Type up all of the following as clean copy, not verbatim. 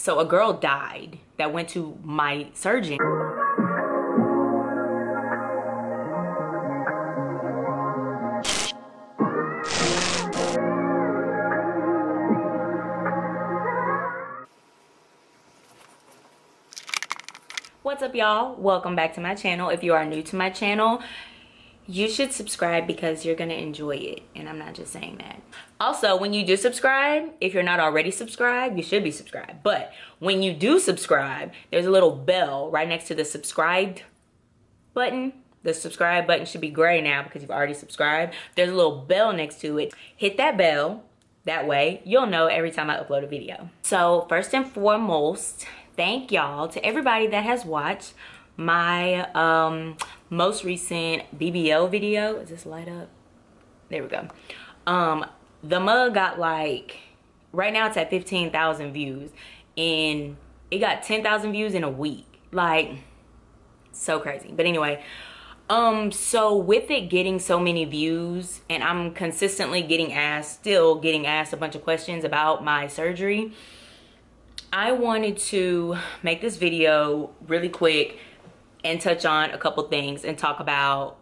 So a girl died that went to my surgeon. What's up, y'all? Welcome back to my channel. If you are new to my channel, you should subscribe because you're gonna enjoy it, and I'm not just saying that. Also, when you do subscribe, if you're not already subscribed, you should be subscribed. But when you do subscribe, there's a little bell right next to the subscribed button. The subscribe button should be gray now because you've already subscribed. There's a little bell next to it. Hit that bell. That way you'll know every time I upload a video. So first and foremost, thank y'all to everybody that has watched my most recent BBL video. Is this light up? There we go. The mug got like, right now it's at 15,000 views, and it got 10,000 views in a week. Like, so crazy. But anyway, so with it getting so many views, and I'm consistently still getting asked a bunch of questions about my surgery, I wanted to make this video really quick and touch on a couple things and talk about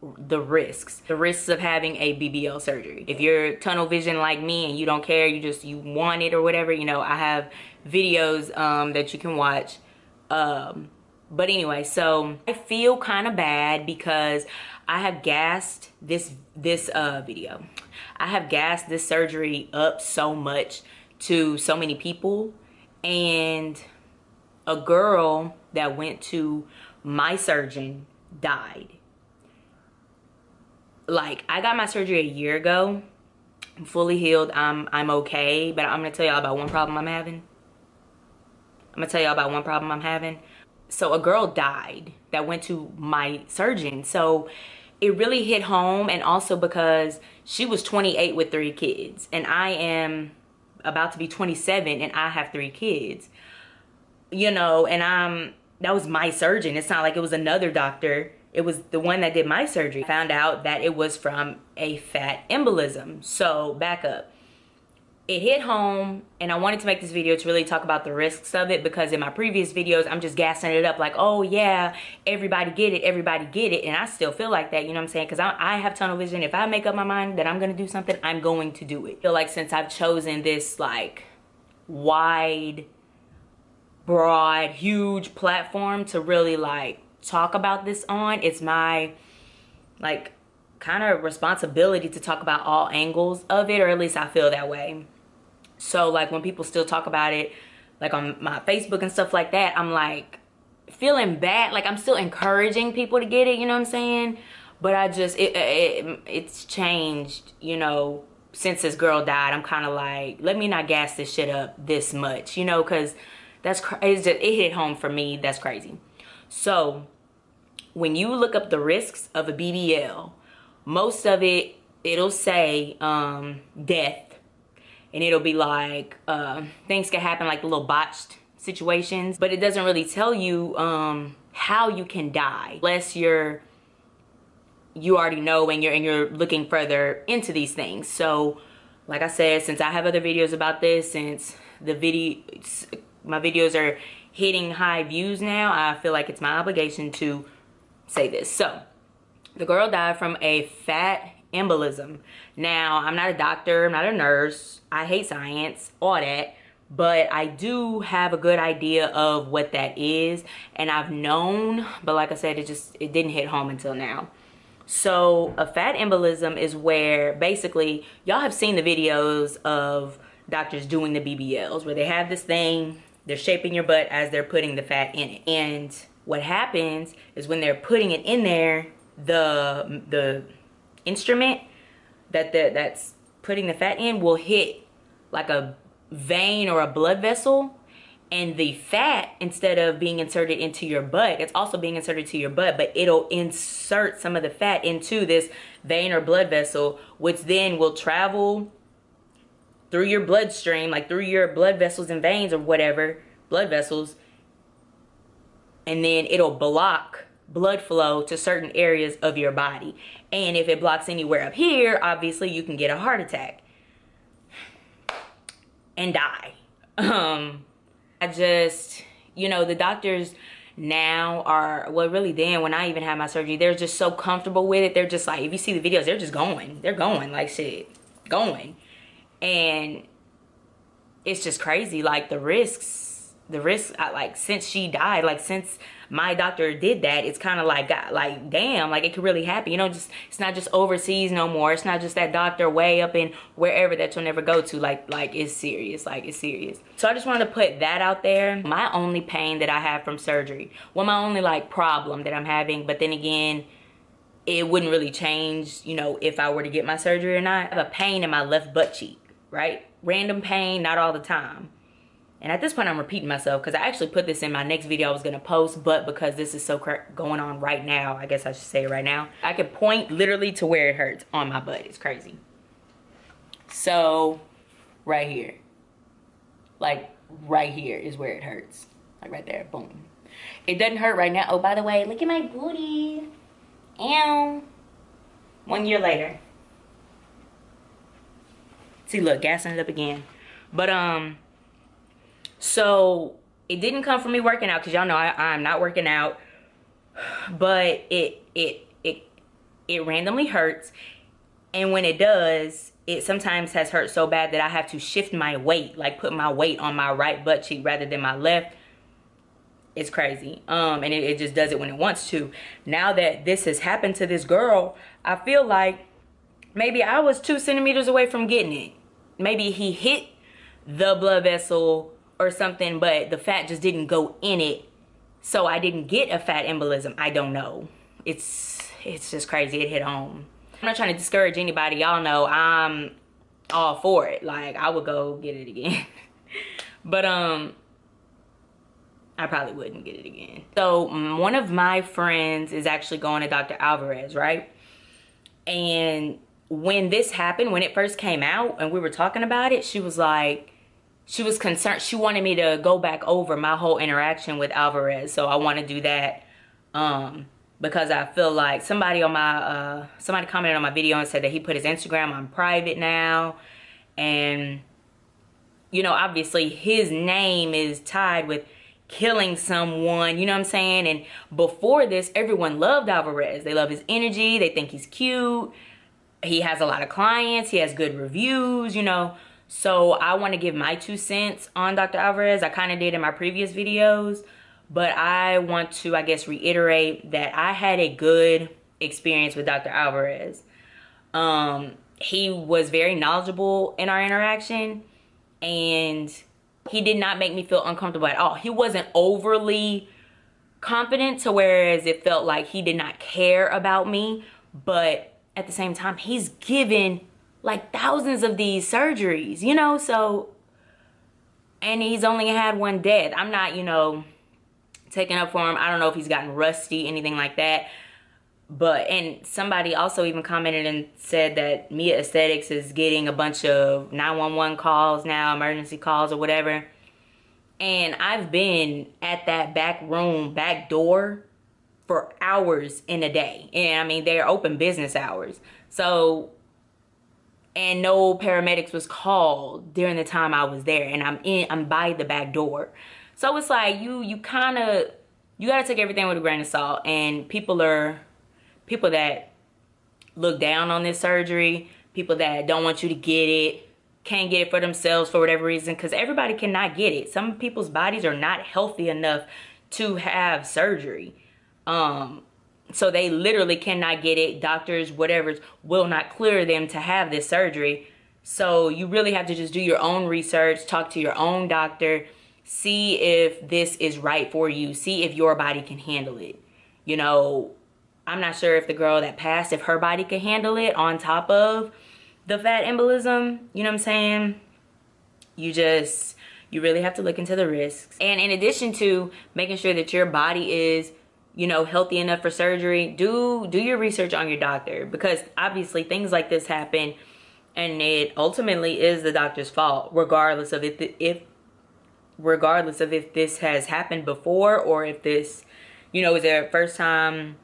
the risks of having a BBL surgery. If you're tunnel vision like me and you don't care, you want it or whatever, you know, I have videos that you can watch. But anyway, so I feel kind of bad because I have gassed this video. I have gassed this surgery up so much to so many people, and a girl that went to my surgeon died. Like, I got my surgery a year ago. I'm fully healed. I'm okay, but I'm gonna tell y'all about one problem I'm having. So a girl died that went to my surgeon. So it really hit home, and also because she was 28 with 3 kids, and I am about to be 27 and I have 3 kids. You know, and that was my surgeon. It's not like it was another doctor. It was the one that did my surgery. I found out that it was from a fat embolism. So back up. It hit home, and I wanted to make this video to really talk about the risks of it, because in my previous videos, I'm just gassing it up like, oh yeah, everybody get it, and I still feel like that, you know what I'm saying? Because I have tunnel vision. If I make up my mind that I'm gonna do something, I'm going to do it. I feel like since I've chosen this like wide, broad, huge platform to really like talk about this on, it's my like kind of responsibility to talk about all angles of it, or at least I feel that way. So like when people still talk about it like on my Facebook and stuff like that, I'm like feeling bad. Like, I'm still encouraging people to get it, you know what I'm saying? But I just it's changed, you know, since this girl died. I'm kind of like, let me not gas this shit up this much, you know, because it hit home for me. That's crazy. So when you look up the risks of a BBL, most of it'll say death, and it'll be like things can happen, like the little botched situations, but it doesn't really tell you how you can die unless you already know and you're looking further into these things. So like I said, since I have other videos about this, since my videos are hitting high views now, I feel like it's my obligation to say this. So the girl died from a fat embolism. Now, I'm not a doctor, I'm not a nurse, I hate science, all that, but I do have a good idea of what that is, and I've known, but like I said, it didn't hit home until now. So a fat embolism is where basically, y'all have seen the videos of doctors doing the BBLs where they have this thing, they're shaping your butt as they're putting the fat in it. And what happens is when they're putting it in there, the instrument that's putting the fat in will hit like a vein or a blood vessel, and the fat, instead of being inserted into your butt, it's also being inserted to your butt, but it'll insert some of the fat into this vein or blood vessel, which then will travel through your bloodstream, like through your blood vessels and veins or whatever, blood vessels, and then it'll block blood flow to certain areas of your body. And if it blocks anywhere up here, obviously you can get a heart attack and die. I just, you know, the doctors now are, well, really then when I even had my surgery, they're just so comfortable with it. They're just like, if you see the videos, they're just going. They're going like shit. Going. And it's just crazy. Like the risks, like since she died, like since my doctor did that, it's kind of like, God, like, damn, like it could really happen. You know, just, it's not just overseas no more. It's not just that doctor way up in wherever that you'll never go to. Like it's serious. Like it's serious. So I just wanted to put that out there. My only pain that I have from surgery, well, my only like problem that I'm having, but then again, it wouldn't really change, you know, if I were to get my surgery or not. I have a pain in my left butt cheek, right? Random pain, not all the time. And at this point, I'm repeating myself because I actually put this in my next video I was going to post, but because this is so going on right now, I guess I should say it right now. I could point literally to where it hurts on my butt. It's crazy. So, right here. Like, right here is where it hurts. Like, right there. Boom. It doesn't hurt right now. Oh, by the way, look at my booty. Ew. 1 year later. See, look, gassing it up again. But, so it didn't come from me working out, because y'all know I'm not working out, but it randomly hurts, and when it does, it sometimes has hurt so bad that I have to shift my weight, like put my weight on my right butt cheek rather than my left. It's crazy. And it just does it when it wants to. Now that this has happened to this girl, I feel like maybe I was 2 centimeters away from getting it. Maybe he hit the blood vessel or something, but the fat just didn't go in it, so I didn't get a fat embolism. I don't know. It's just crazy. It hit home. I'm not trying to discourage anybody. Y'all know I'm all for it. Like, I would go get it again. But I probably wouldn't get it again. So one of my friends is actually going to Dr. Alvarez, right? And when this happened, when it first came out and we were talking about it, she was like, she was concerned. She wanted me to go back over my whole interaction with Alvarez. So I want to do that because I feel like somebody on my, somebody commented on my video and said that he put his Instagram on private now. And, you know, obviously his name is tied with killing someone, you know what I'm saying? And before this, everyone loved Alvarez. They love his energy. They think he's cute. He has a lot of clients. He has good reviews, you know. So I want to give my 2 cents on Dr. Alvarez. I kind of did in my previous videos, but I want to, I guess, reiterate that I had a good experience with Dr. Alvarez. He was very knowledgeable in our interaction, and he did not make me feel uncomfortable at all. He wasn't overly confident to whereas it felt like he did not care about me, but at the same time, he's given like thousands of these surgeries, you know, so, and he's only had 1 death. I'm not, you know, taking up for him. I don't know if he's gotten rusty, anything like that. But, and somebody also even commented and said that Muah Aesthetics is getting a bunch of 911 calls now, emergency calls or whatever. And I've been at that back room, back door for hours in a day. And I mean, they're open business hours. So, and no paramedics was called during the time I was there, and I'm by the back door. So it's like you gotta take everything with a grain of salt. And people that look down on this surgery, people that don't want you to get it, can't get it for themselves for whatever reason, because everybody cannot get it. Some people's bodies are not healthy enough to have surgery. So they literally cannot get it. Doctors, whatever, will not clear them to have this surgery. So you really have to just do your own research, talk to your own doctor, see if this is right for you, see if your body can handle it. You know, I'm not sure if the girl that passed, if her body could handle it on top of the fat embolism. You know what I'm saying? You really have to look into the risks. And in addition to making sure that your body is, you know, healthy enough for surgery, do your research on your doctor, because obviously things like this happen and it ultimately is the doctor's fault, regardless of if this has happened before, or if this, you know, is their first time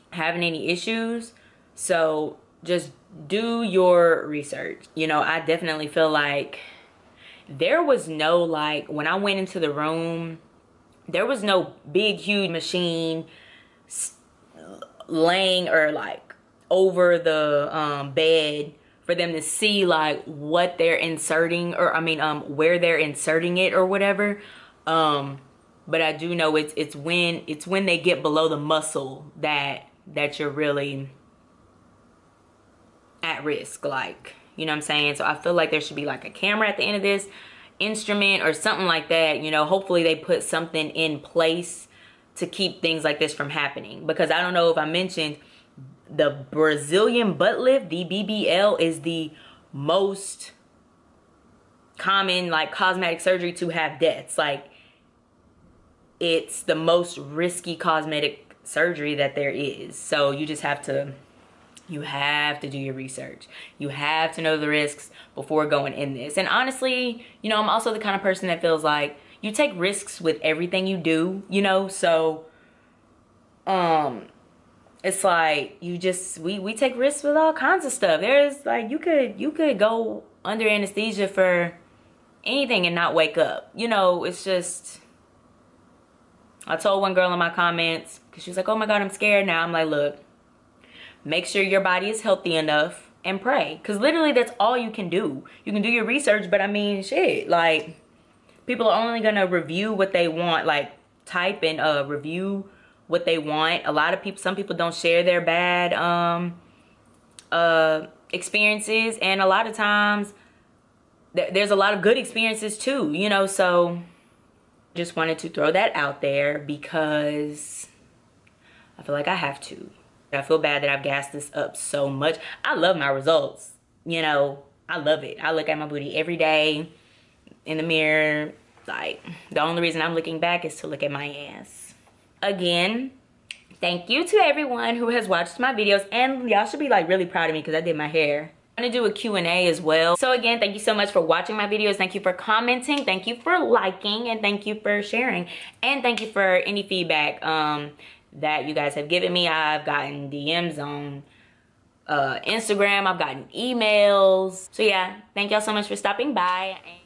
having any issues. So just do your research. You know, I definitely feel like there was no, like, when I went into the room, there was no big huge machine laying or like over the bed for them to see like what they're inserting, or I mean where they're inserting it or whatever. But I do know it's when they get below the muscle that you're really at risk, like, you know what I'm saying? So I feel like there should be like a camera at the end of this instrument or something like that, you know. Hopefully they put something in place to keep things like this from happening, because I don't know if I mentioned, the Brazilian butt lift, the BBL, is the most common like cosmetic surgery to have deaths. Like, it's the most risky cosmetic surgery that there is. So you just have to, you have to do your research. You have to know the risks before going in this. And honestly, you know, I'm also the kind of person that feels like you take risks with everything you do, you know. So it's like you just, we take risks with all kinds of stuff. There's like, you could go under anesthesia for anything and not wake up, you know. It's just, I told one girl in my comments, because she was like, oh my God, I'm scared now. I'm like, look, make sure your body is healthy enough and pray. Because literally that's all you can do. You can do your research, but I mean, shit, like, people are only going to review what they want. Like, type and review what they want. A lot of people, some people don't share their bad experiences. And a lot of times, there's a lot of good experiences too, you know. So just wanted to throw that out there because I feel like I have to. I feel bad that I've gassed this up so much. I love my results, you know. I love it. I look at my booty every day in the mirror. Like, the only reason I'm looking back is to look at my ass. Again, thank you to everyone who has watched my videos, and y'all should be like really proud of me because I did my hair. I'm gonna do a Q&A as well. So again, thank you so much for watching my videos. Thank you for commenting, thank you for liking, and thank you for sharing, and thank you for any feedback that you guys have given me. I've gotten DMs on Instagram, I've gotten emails. So yeah, thank y'all so much for stopping by. And